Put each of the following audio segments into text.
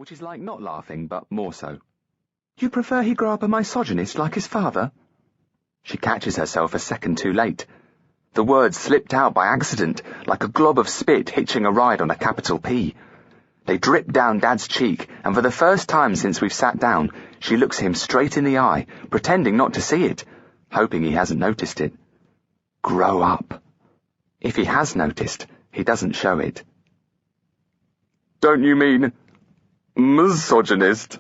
which is like not laughing, but more so. You prefer he grow up a misogynist like his father? She catches herself a second too late. The words slipped out by accident, like a glob of spit hitching a ride on a capital P. They drip down Dad's cheek, and for the first time since we've sat down, she looks him straight in the eye, pretending not to see it, hoping he hasn't noticed it. Grow up. If he has noticed, he doesn't show it. Don't you mean misogynist?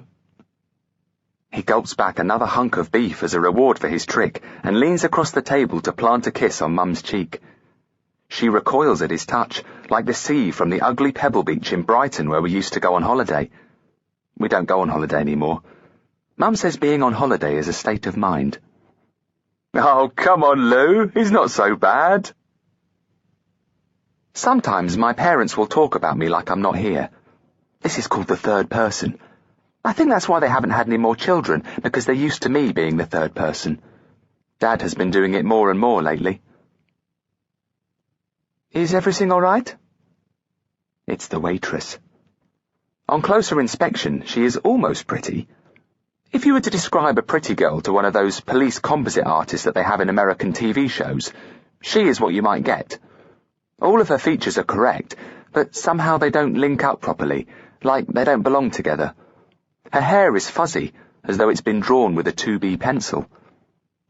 He gulps back another hunk of beef as a reward for his trick and leans across the table to plant a kiss on Mum's cheek. She recoils at his touch, like the sea from the ugly pebble beach in Brighton where we used to go on holiday. We don't go on holiday anymore. Mum says being on holiday is a state of mind. Oh, come on, Lou. He's not so bad. Sometimes my parents will talk about me like I'm not here. This is called the third person. I think that's why they haven't had any more children, because they're used to me being the third person. Dad has been doing it more and more lately. Is everything all right? It's the waitress. On closer inspection, she is almost pretty. If you were to describe a pretty girl to one of those police composite artists that they have in American TV shows, she is what you might get. All of her features are correct, but somehow they don't link up properly, like they don't belong together. Her hair is fuzzy, as though it's been drawn with a 2B pencil.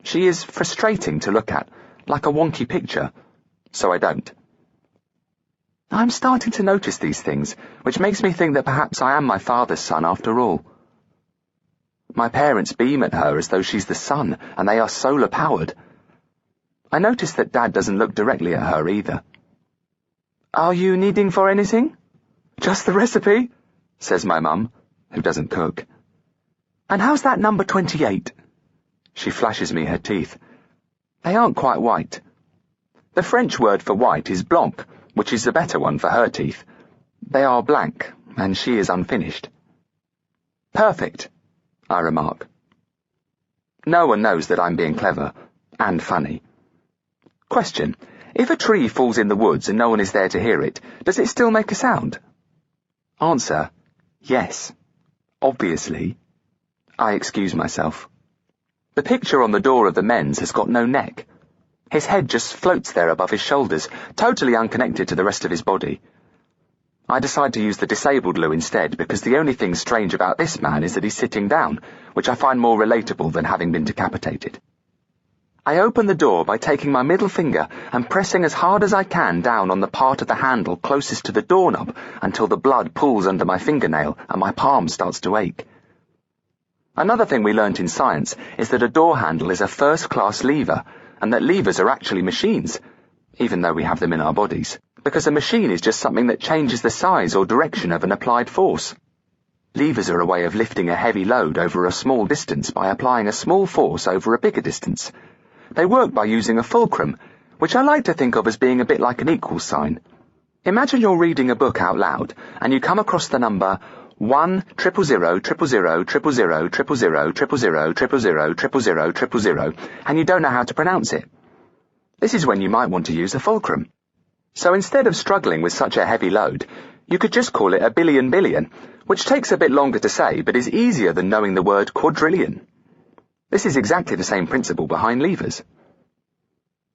She is frustrating to look at, like a wonky picture, so I don't. I'm starting to notice these things, which makes me think that perhaps I am my father's son after all. My parents beam at her as though she's the sun, and they are solar-powered. I notice that Dad doesn't look directly at her either. Are you needing for anything? Just the recipe, says my mum, who doesn't cook. And how's that number 28? She flashes me her teeth. They aren't quite white. The French word for white is blanc, which is the better one for her teeth. They are blank, and she is unfinished. Perfect, I remark. No one knows that I'm being clever, and funny. Question. If a tree falls in the woods and no one is there to hear it, does it still make a sound? Answer. Yes. Obviously. I excuse myself. The picture on the door of the men's has got no neck. His head just floats there above his shoulders, totally unconnected to the rest of his body. I decide to use the disabled Lou instead, because the only thing strange about this man is that he's sitting down, which I find more relatable than having been decapitated. I open the door by taking my middle finger and pressing as hard as I can down on the part of the handle closest to the doorknob until the blood pools under my fingernail and my palm starts to ache. Another thing we learnt in science is that a door handle is a first-class lever, and that levers are actually machines, even though we have them in our bodies, because a machine is just something that changes the size or direction of an applied force. Levers are a way of lifting a heavy load over a small distance by applying a small force over a bigger distance. They work by using a fulcrum, which I like to think of as being a bit like an equals sign. Imagine you're reading a book out loud, and you come across the number 1-000-000-000-000-000-000-000-000, and you don't know how to pronounce it. This is when you might want to use a fulcrum. So instead of struggling with such a heavy load, you could just call it a billion, which takes a bit longer to say, but is easier than knowing the word quadrillion. This is exactly the same principle behind levers.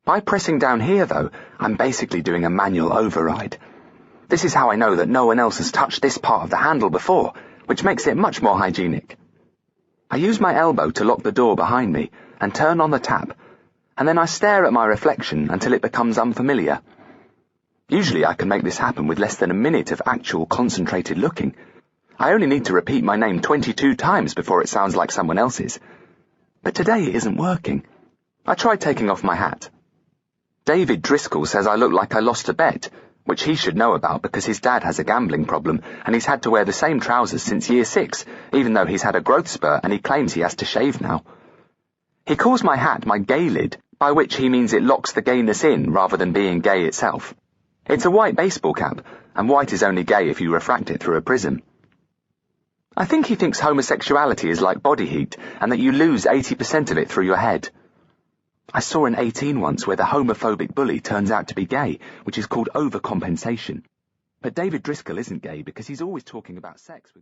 By pressing down here, though, I'm basically doing a manual override. This is how I know that no one else has touched this part of the handle before, which makes it much more hygienic. I use my elbow to lock the door behind me and turn on the tap, and then I stare at my reflection until it becomes unfamiliar. Usually I can make this happen with less than a minute of actual concentrated looking. I only need to repeat my name 22 times before it sounds like someone else's. But today it isn't working. I tried taking off my hat. David Driscoll says I look like I lost a bet, which he should know about because his dad has a gambling problem and he's had to wear the same trousers since year 6, even though he's had a growth spurt and he claims he has to shave now. He calls my hat my gay lid, by which he means it locks the gayness in rather than being gay itself. It's a white baseball cap, and white is only gay if you refract it through a prism. I think he thinks homosexuality is like body heat, and that you lose 80% of it through your head. I saw an 18 once where the homophobic bully turns out to be gay, which is called overcompensation. But David Driscoll isn't gay because he's always talking about sex with